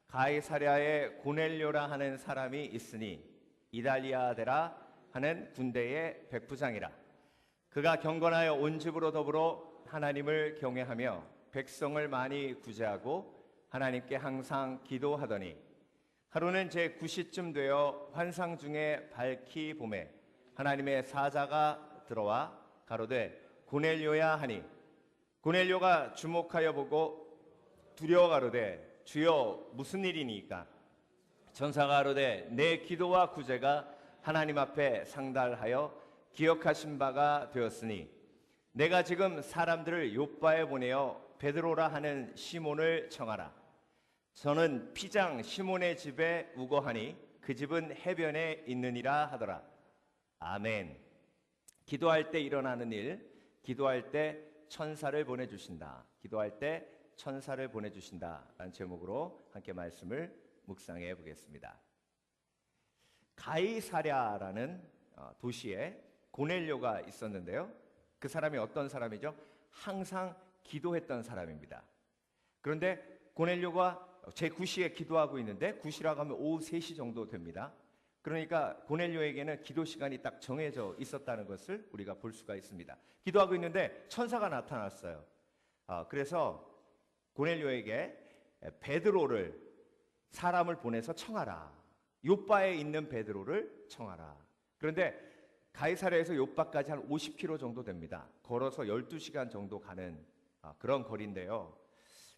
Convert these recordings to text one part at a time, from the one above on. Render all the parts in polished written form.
가이사랴에 고넬료라 하는 사람이 있으니 이달리아데라 하는 군대의 백부장이라. 그가 경건하여 온 집으로 더불어 하나님을 경외하며 백성을 많이 구제하고 하나님께 항상 기도하더니 하루는 제 9시쯤 되어 환상 중에 밝히 보매 하나님의 사자가 들어와 가로되 고넬료야 하니 고넬료가 주목하여 보고 두려워 가로되 주여 무슨 일이니까? 천사가 가로되 내 기도와 구제가 하나님 앞에 상달하여 기억하신 바가 되었으니 내가 지금 사람들을 요빠에 보내어 베드로라 하는 시몬을 청하라. 저는 피장 시몬의 집에 우거하니 그 집은 해변에 있느니라 하더라. 아멘. 기도할 때 일어나는 일, 기도할 때 천사를 보내주신다. 기도할 때 천사를 보내주신다 라는 제목으로 함께 말씀을 묵상해 보겠습니다. 가이사랴라는 도시에 고넬료가 있었는데요. 그 사람이 어떤 사람이죠? 항상 기도했던 사람입니다. 그런데 고넬료가 제9시에 기도하고 있는데 9시라고 하면 오후 3시 정도 됩니다. 그러니까 고넬료에게는 기도 시간이 딱 정해져 있었다는 것을 우리가 볼 수가 있습니다. 기도하고 있는데 천사가 나타났어요. 그래서 고넬료에게 베드로를 사람을 보내서 청하라. 요빠에 있는 베드로를 청하라. 그런데 가이사랴에서 요빠까지 한 50km 정도 됩니다. 걸어서 12시간 정도 가는 그런 거리인데요.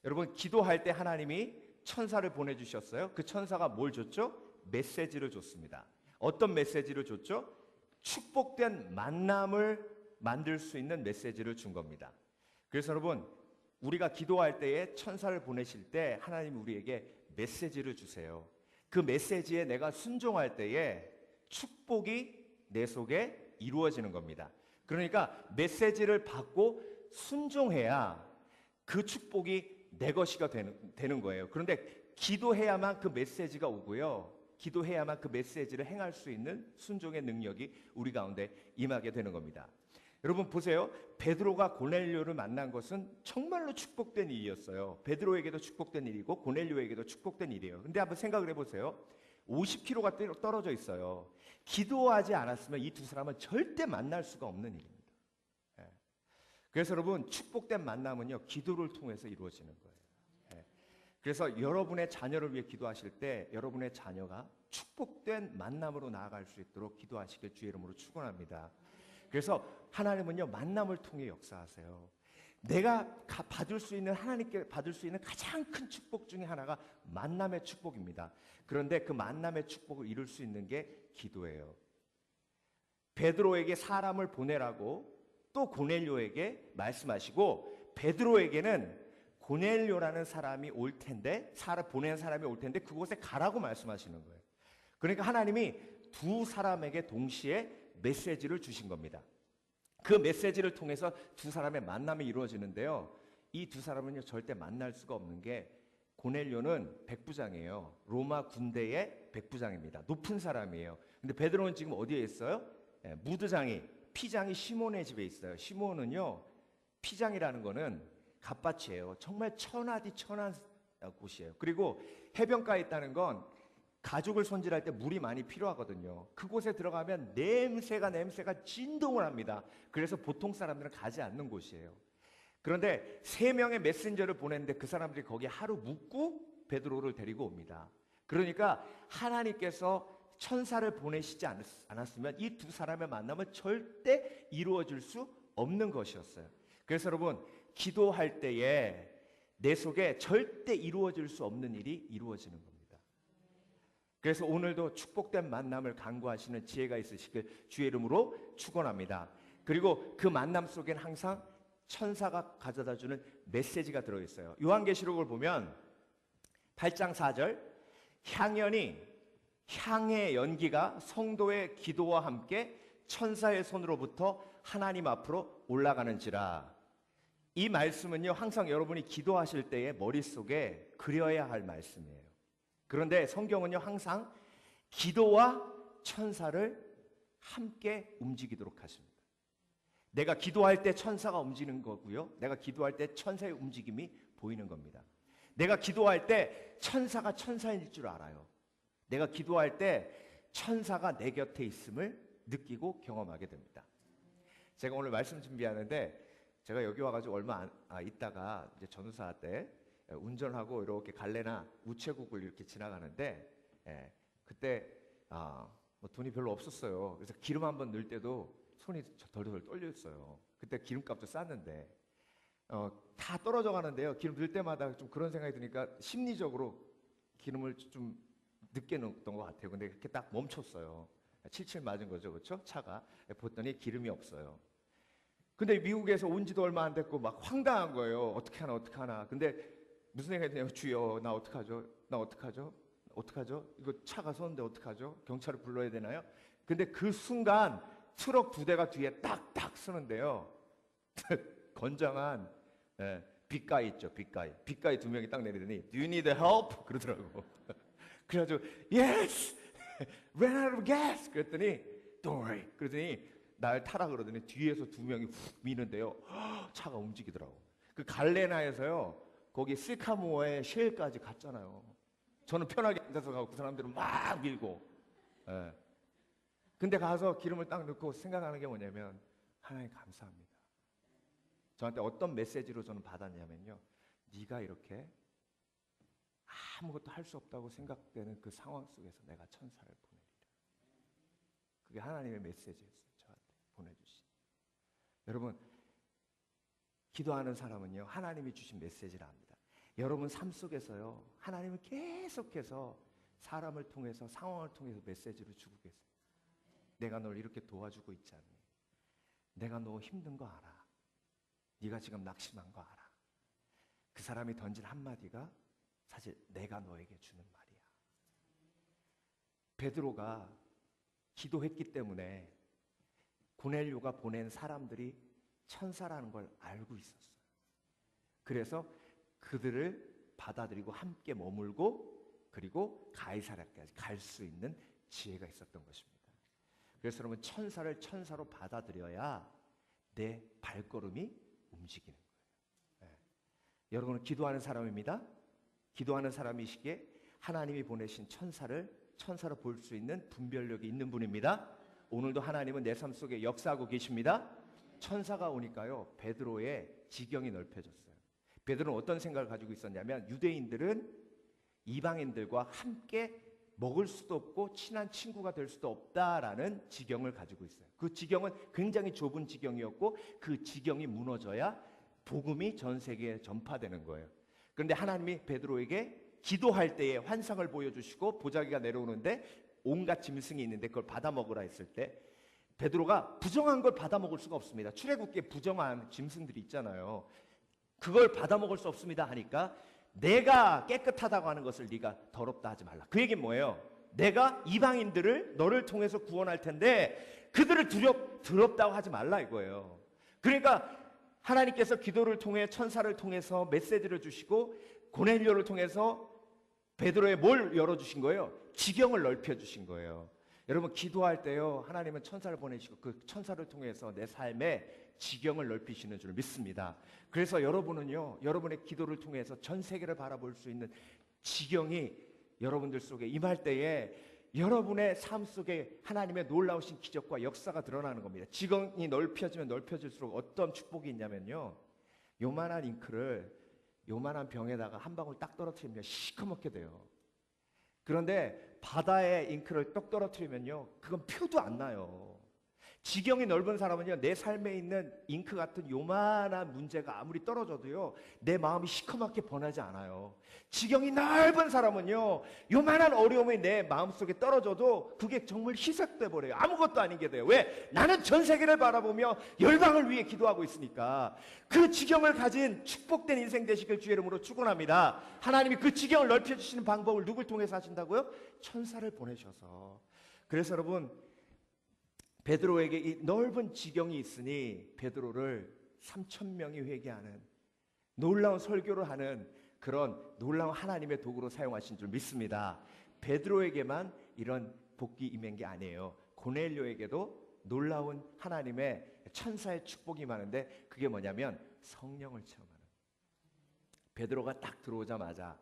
여러분, 기도할 때 하나님이 천사를 보내주셨어요. 그 천사가 뭘 줬죠? 메시지를 줬습니다. 어떤 메시지를 줬죠? 축복된 만남을 만들 수 있는 메시지를 준 겁니다. 그래서 여러분, 우리가 기도할 때에 천사를 보내실 때 하나님이 우리에게 메시지를 주세요. 그 메시지에 내가 순종할 때에 축복이 내 속에 이루어지는 겁니다. 그러니까 메시지를 받고 순종해야 그 축복이 내 것이가 되는 거예요. 그런데 기도해야만 그 메시지가 오고요. 기도해야만 그 메시지를 행할 수 있는 순종의 능력이 우리 가운데 임하게 되는 겁니다. 여러분 보세요. 베드로가 고넬료를 만난 것은 정말로 축복된 일이었어요. 베드로에게도 축복된 일이고 고넬료에게도 축복된 일이에요. 근데 한번 생각을 해보세요. 50km가 떨어져 있어요. 기도하지 않았으면 이 두 사람은 절대 만날 수가 없는 일입니다. 그래서 여러분, 축복된 만남은요, 기도를 통해서 이루어지는 거예요. 그래서 여러분의 자녀를 위해 기도하실 때 여러분의 자녀가 축복된 만남으로 나아갈 수 있도록 기도하시길 주의 이름으로 축원합니다. 그래서 하나님은요, 만남을 통해 역사하세요. 내가 받을 수 있는, 하나님께 받을 수 있는 가장 큰 축복 중에 하나가 만남의 축복입니다. 그런데 그 만남의 축복을 이룰 수 있는 게 기도예요. 베드로에게 사람을 보내라고 또 고넬료에게 말씀하시고, 베드로에게는 고넬료라는 사람이 올 텐데, 보낸 사람이 올 텐데 그곳에 가라고 말씀하시는 거예요. 그러니까 하나님이 두 사람에게 동시에 메시지를 주신 겁니다. 그 메시지를 통해서 두 사람의 만남이 이루어지는데요. 이 두 사람은요, 절대 만날 수가 없는 게, 고넬료는 백부장이에요. 로마 군대의 백부장입니다. 높은 사람이에요. 근데 베드로는 지금 어디에 있어요? 무드장이, 피장이 시몬의 집에 있어요. 시몬은요, 피장이라는 거는 갓밭이에요. 정말 천하디 천한 곳이에요. 그리고 해변가에 있다는 건 가죽을 손질할 때 물이 많이 필요하거든요. 그곳에 들어가면 냄새가 진동을 합니다. 그래서 보통 사람들은 가지 않는 곳이에요. 그런데 3명의 메신저를 보냈는데 그 사람들이 거기에 하루 묵고 베드로를 데리고 옵니다. 그러니까 하나님께서 천사를 보내시지 않았으면 이 두 사람의 만남은 절대 이루어질 수 없는 것이었어요. 그래서 여러분, 기도할 때에 내 속에 절대 이루어질 수 없는 일이 이루어지는 겁니다. 그래서 오늘도 축복된 만남을 간구하시는 지혜가 있으시길 주의 이름으로 축원합니다. 그리고 그 만남 속엔 항상 천사가 가져다주는 메시지가 들어있어요. 요한계시록을 보면 8장 4절, 향의 연기가 성도의 기도와 함께 천사의 손으로부터 하나님 앞으로 올라가는지라. 이 말씀은요, 항상 여러분이 기도하실 때에 머릿속에 그려야 할 말씀이에요. 그런데 성경은요, 항상 기도와 천사를 함께 움직이도록 하십니다. 내가 기도할 때 천사가 움직이는 거고요, 내가 기도할 때 천사의 움직임이 보이는 겁니다. 내가 기도할 때 천사가 천사일 줄 알아요. 내가 기도할 때 천사가 내 곁에 있음을 느끼고 경험하게 됩니다. 제가 오늘 말씀 준비하는데 제가 여기 와가지고 얼마 있다가 이제 전우사 때 운전하고 이렇게 갈래나 우체국을 이렇게 지나가는데 그때 뭐 돈이 별로 없었어요. 그래서 기름 한번 넣을 때도 손이 덜덜 떨렸어요. 그때 기름값도 쌌는데 다 떨어져 가는데요. 기름 넣을 때마다 좀 그런 생각이 드니까 심리적으로 기름을 좀 늦게 넣었던 것 같아요. 근데 이렇게 딱 멈췄어요. 칠칠 맞은 거죠, 그렇죠? 차가. 봤더니 기름이 없어요. 근데 미국에서 온 지도 얼마 안 됐고 막 황당한 거예요. 어떻게 하나 어떻게 하나. 근데 무슨 생각이 드냐면 주여 나 어떡하죠? 나 어떡하죠? 어떡하죠? 이거 차가 서는데 어떡하죠? 경찰을 불러야 되나요? 근데 그 순간 트럭 2대가 뒤에 딱딱 서는데요. 건장한 빗가이 있죠, 빗가이. 빗가이 2명이 딱 내리더니 Do you need help? 그러더라고. 그래가지고 Yes! Ran out of gas! 그랬더니 Don't worry. 그러더니 날 타라 그러더니 뒤에서 2명이 훅 미는데요. 차가 움직이더라고. 그 갈레나에서요. 거기 시카모어의 쉘까지 갔잖아요. 저는 편하게 앉아서 가고 그 사람들은 막 밀고. 근데 가서 기름을 딱 넣고 생각하는 게 뭐냐면 하나님 감사합니다. 저한테 어떤 메시지로 저는 받았냐면요. 네가 이렇게 아무것도 할 수 없다고 생각되는 그 상황 속에서 내가 천사를 보내리라. 그게 하나님의 메시지였어요. 저한테 보내주신. 여러분 기도하는 사람은요. 하나님이 주신 메시지를 압니다. 여러분 삶 속에서요. 하나님은 계속해서 사람을 통해서 상황을 통해서 메시지를 주고 계세요. 내가 널 이렇게 도와주고 있지 않니? 내가 너 힘든 거 알아. 네가 지금 낙심한 거 알아. 그 사람이 던진 한마디가 사실 내가 너에게 주는 말이야. 베드로가 기도했기 때문에 고넬료가 보낸 사람들이 천사라는 걸 알고 있었어요. 그래서 그들을 받아들이고 함께 머물고 그리고 가이사랴까지 갈 수 있는 지혜가 있었던 것입니다. 그래서 여러분 천사를 천사로 받아들여야 내 발걸음이 움직이는 거예요. 여러분은 기도하는 사람입니다. 기도하는 사람이시기에 하나님이 보내신 천사로 볼 수 있는 분별력이 있는 분입니다. 오늘도 하나님은 내 삶 속에 역사하고 계십니다. 천사가 오니까요. 베드로의 지경이 넓혀졌어요. 베드로는 어떤 생각을 가지고 있었냐면 유대인들은 이방인들과 함께 먹을 수도 없고 친한 친구가 될 수도 없다라는 지경을 가지고 있어요. 그 지경은 굉장히 좁은 지경이었고 그 지경이 무너져야 복음이 전 세계에 전파되는 거예요. 그런데 하나님이 베드로에게 기도할 때에 환상을 보여주시고 보자기가 내려오는데 온갖 짐승이 있는데 그걸 받아먹으라 했을 때 베드로가 부정한 걸 받아먹을 수가 없습니다. 출애굽기에 부정한 짐승들이 있잖아요. 그걸 받아먹을 수 없습니다 하니까 내가 깨끗하다고 하는 것을 네가 더럽다 하지 말라. 그 얘기는 뭐예요? 내가 이방인들을 너를 통해서 구원할 텐데 그들을 더럽다고 하지 말라 이거예요. 그러니까 하나님께서 기도를 통해 천사를 통해서 메시지를 주시고 고넬료를 통해서 베드로의 뭘 열어주신 거예요? 지경을 넓혀주신 거예요. 여러분 기도할 때요 하나님은 천사를 보내시고 그 천사를 통해서 내 삶의 지경을 넓히시는 줄 믿습니다. 그래서 여러분은요 여러분의 기도를 통해서 전 세계를 바라볼 수 있는 지경이 여러분들 속에 임할 때에 여러분의 삶 속에 하나님의 놀라우신 기적과 역사가 드러나는 겁니다. 지경이 넓혀지면 넓혀질수록 어떤 축복이 있냐면요 요만한 잉크를 요만한 병에다가 한 방울 딱 떨어뜨리면 시커멓게 돼요. 그런데 바다에 잉크를 떡 떨어뜨리면요 그건 표도 안 나요. 지경이 넓은 사람은요 내 삶에 있는 잉크 같은 요만한 문제가 아무리 떨어져도요 내 마음이 시커멓게 변하지 않아요. 지경이 넓은 사람은요 요만한 어려움이 내 마음속에 떨어져도 그게 정말 희석돼 버려요. 아무것도 아닌 게 돼요. 왜? 나는 전 세계를 바라보며 열방을 위해 기도하고 있으니까. 그 지경을 가진 축복된 인생 되시길 주의 이름으로 축원합니다. 하나님이 그 지경을 넓혀주시는 방법을 누굴 통해서 하신다고요? 천사를 보내셔서. 그래서 여러분 베드로에게 이 넓은 지경이 있으니 베드로를 3,000명이 회개하는 놀라운 설교를 하는 그런 놀라운 하나님의 도구로 사용하신 줄 믿습니다. 베드로에게만 이런 복이 임한 게 아니에요. 고넬료에게도 놀라운 하나님의 천사의 축복이 많은데 그게 뭐냐면 성령을 체험하는 베드로가 딱 들어오자마자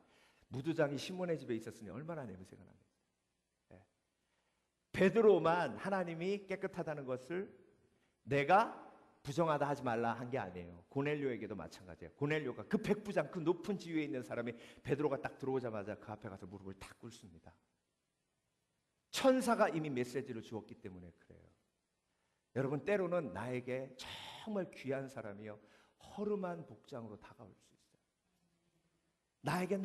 무두장이 시몬의 집에 있었으니 얼마나 냄새가 납니까? 예. 베드로만 하나님이 깨끗하다는 것을 내가 부정하다 하지 말라 한 게 아니에요. 고넬료에게도 마찬가지예요. 고넬료가 그 백부장, 그 높은 지위에 있는 사람이 베드로가 딱 들어오자마자 그 앞에 가서 무릎을 탁 꿇습니다. 천사가 이미 메시지를 주었기 때문에 그래요. 여러분, 때로는 나에게 정말 귀한 사람이요, 허름한 복장으로 다가올 수 있어요. 나에게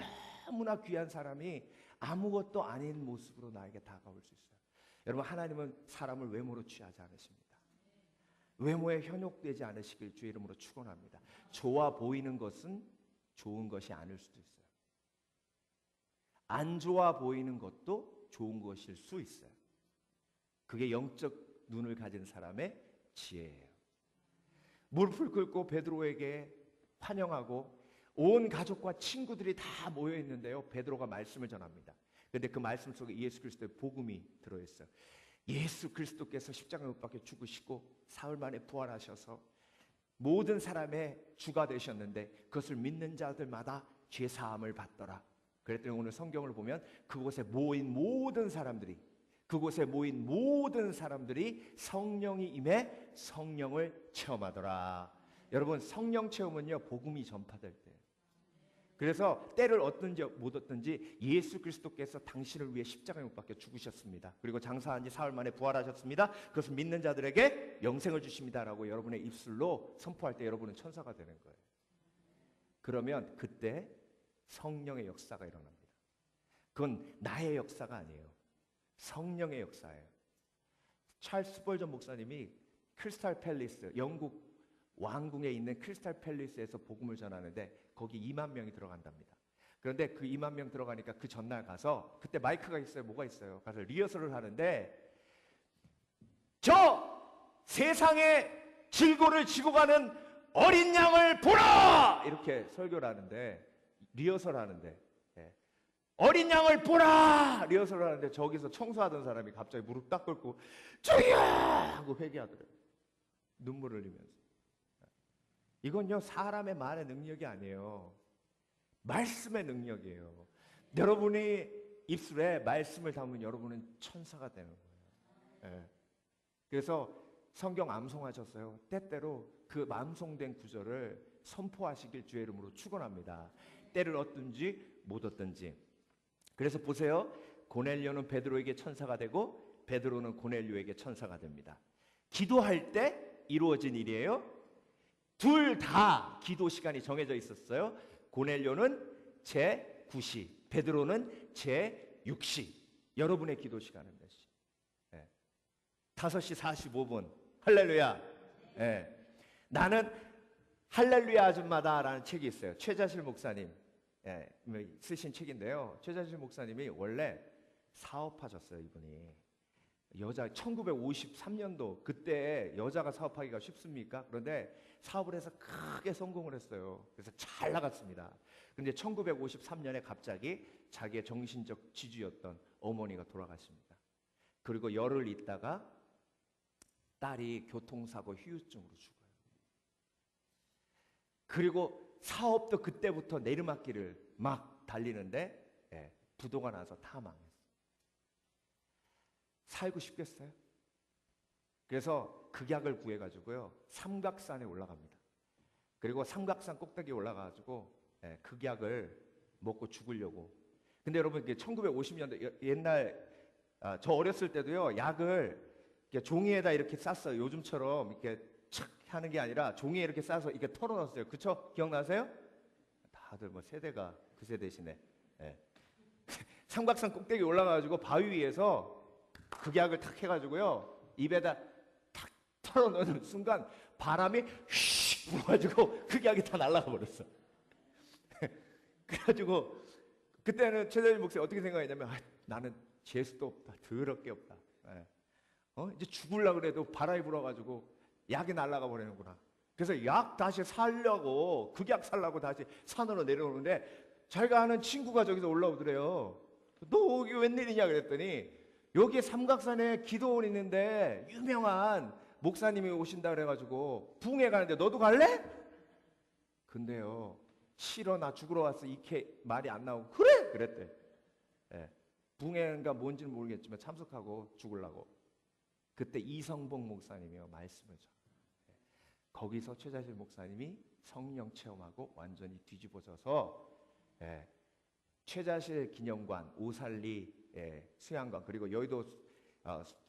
너무나 귀한 사람이 아무것도 아닌 모습으로 나에게 다가올 수 있어요. 여러분, 하나님은 사람을 외모로 취하지 않으십니다. 외모에 현혹되지 않으시길 주의 이름으로 축원합니다. 좋아 보이는 것은 좋은 것이 아닐 수도 있어요. 안 좋아 보이는 것도 좋은 것일 수 있어요. 그게 영적 눈을 가진 사람의 지혜예요. 무릎을 꿇고 베드로에게 환영하고 온 가족과 친구들이 다 모여 있는데요, 베드로가 말씀을 전합니다. 그런데 그 말씀 속에 예수 그리스도의 복음이 들어있어요. 예수 그리스도께서 십자가에 못 박혀 죽으시고 사흘 만에 부활하셔서 모든 사람의 주가 되셨는데 그것을 믿는 자들마다 죄 사함을 받더라. 그랬더니 오늘 성경을 보면 그곳에 모인 모든 사람들이 성령이 임해 성령을 체험하더라. 여러분, 성령 체험은요, 복음이 전파될 때. 그래서 때를 얻든지 못 얻든지 예수 그리스도께서 당신을 위해 십자가에 못 박혀 죽으셨습니다. 그리고 장사한 지 사흘 만에 부활하셨습니다. 그것을 믿는 자들에게 영생을 주십니다라고 여러분의 입술로 선포할 때 여러분은 천사가 되는 거예요. 그러면 그때 성령의 역사가 일어납니다. 그건 나의 역사가 아니에요. 성령의 역사예요. 찰스 스펄전 목사님이 크리스탈 팰리스, 영국 왕궁에 있는 크리스탈 팰리스에서 복음을 전하는데 거기 2만 명이 들어간답니다. 그런데 그 2만 명 들어가니까 그 전날 가서, 그때 마이크가 있어요, 뭐가 있어요, 가서 리허설을 하는데, 저 세상의 질고를 지고 가는 어린 양을 보라! 이렇게 설교를 하는데, 리허설 하는데, 어린 양을 보라! 리허설을 하는데 저기서 청소하던 사람이 갑자기 무릎 딱 꿇고 주여! 하고 회개하더래요. 눈물을 흘리면서. 이건요, 사람의 말의 능력이 아니에요. 말씀의 능력이에요. 여러분이 입술에 말씀을 담으면 여러분은 천사가 되는 거예요. 예. 그래서 성경 암송하셨어요. 때때로 그 암송된 구절을 선포하시길 주의 이름으로 축원합니다. 때를 얻든지 못 얻든지. 그래서 보세요. 고넬료는 베드로에게 천사가 되고 베드로는 고넬료에게 천사가 됩니다. 기도할 때 이루어진 일이에요. 둘 다 기도 시간이 정해져 있었어요. 고넬료는 제9시, 베드로는 제6시. 여러분의 기도 시간은 몇 시? 5시 45분. 할렐루야. 나는 할렐루야 아줌마다라는 책이 있어요. 최자실 목사님 쓰신 책인데요. 최자실 목사님이 원래 사업하셨어요. 이분이 여자 1953년도 그때 여자가 사업하기가 쉽습니까? 그런데 사업을 해서 크게 성공을 했어요. 그래서 잘 나갔습니다. 그런데 1953년에 갑자기 자기의 정신적 지주였던 어머니가 돌아가십니다. 그리고 열흘 있다가 딸이 교통사고 후유증으로 죽어요. 그리고 사업도 그때부터 내리막길을 막 달리는데 부도가 나서 다 망했어요. 살고 싶겠어요? 그래서 극약을 구해가지고요, 삼각산에 올라갑니다. 그리고 삼각산 꼭대기에 올라가가지고 극약을 먹고 죽으려고. 근데 여러분, 1950년대 옛날 저 어렸을 때도요, 약을 이렇게 종이에다 이렇게 쌌어요. 요즘처럼 이렇게 착 하는 게 아니라 종이에 이렇게 싸서 이렇게 털어놨어요. 그쵸? 기억나세요? 다들 뭐 세대가 그 세대시네. 삼각산 꼭대기 올라가가지고 바위 위에서 극약을 탁 해가지고요, 입에다 탁 털어넣는 순간 바람이 휘 불어가지고 극약이 다 날아가 버렸어. 그래가지고 그때는 최대일 목사님 어떻게 생각했냐면, 나는 재수도 없다, 더럽게 없다. 이제 죽으려고 그래도 바람이 불어가지고 약이 날아가 버리는구나. 그래서 약 다시 살려고, 극약 살려고 다시 산으로 내려오는데 자기가 아는 친구가 저기서 올라오더래요. 너 여기 웬일이냐 그랬더니, 여기 삼각산에 기도원 있는데 유명한 목사님이 오신다 그래가지고 부흥회 가는데 너도 갈래? 근데요, 싫어, 나 죽으러 왔어, 이렇게 말이 안 나오고 그래 그랬대. 예. 붕해인가 뭔지는 모르겠지만 참석하고 죽으려고. 그때 이성복 목사님이요 말씀을 줘. 거기서 최자실 목사님이 성령 체험하고 완전히 뒤집어져서 최자실 기념관, 오살리 수양관, 그리고 여의도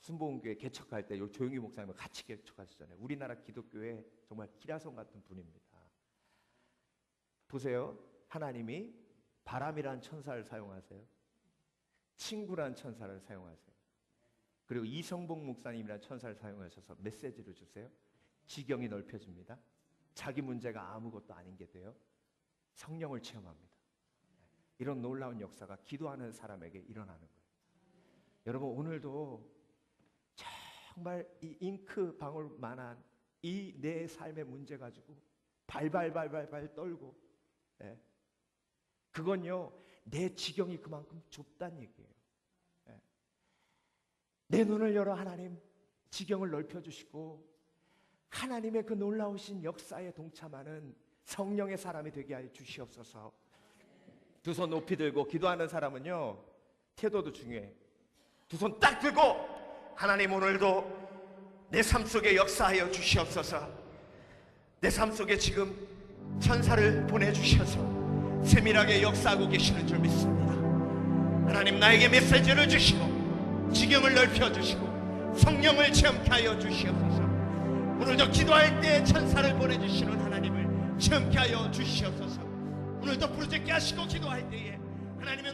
순복음교회 개척할 때 조용희 목사님을 같이 개척하셨잖아요. 우리나라 기독교의 정말 기라성 같은 분입니다. 보세요. 하나님이 바람이란 천사를 사용하세요. 친구란 천사를 사용하세요. 그리고 이성복 목사님이란 천사를 사용하셔서 메시지를 주세요. 지경이 넓혀집니다. 자기 문제가 아무것도 아닌 게 돼요. 성령을 체험합니다. 이런 놀라운 역사가 기도하는 사람에게 일어나는 거예요. 여러분, 오늘도 정말 이 잉크 방울만한 이 내 삶의 문제 가지고 발발발발발 떨고, 그건요 내 지경이 그만큼 좁다는 얘기예요. 내 눈을 열어 하나님 지경을 넓혀주시고 하나님의 그 놀라우신 역사에 동참하는 성령의 사람이 되게 하여 주시옵소서. 두 손 높이 들고 기도하는 사람은요 태도도 중요해. 두 손 딱 들고 하나님 오늘도 내 삶 속에 역사하여 주시옵소서. 내 삶 속에 지금 천사를 보내주셔서 세밀하게 역사하고 계시는 줄 믿습니다. 하나님 나에게 메시지를 주시고 지경을 넓혀주시고 성령을 체험케 하여 주시옵소서. 오늘도 기도할 때 천사를 보내주시는 하나님을 체험케 하여 주시옵소서. 오늘도 부르짖게 하시고 기도할 때에 하나님의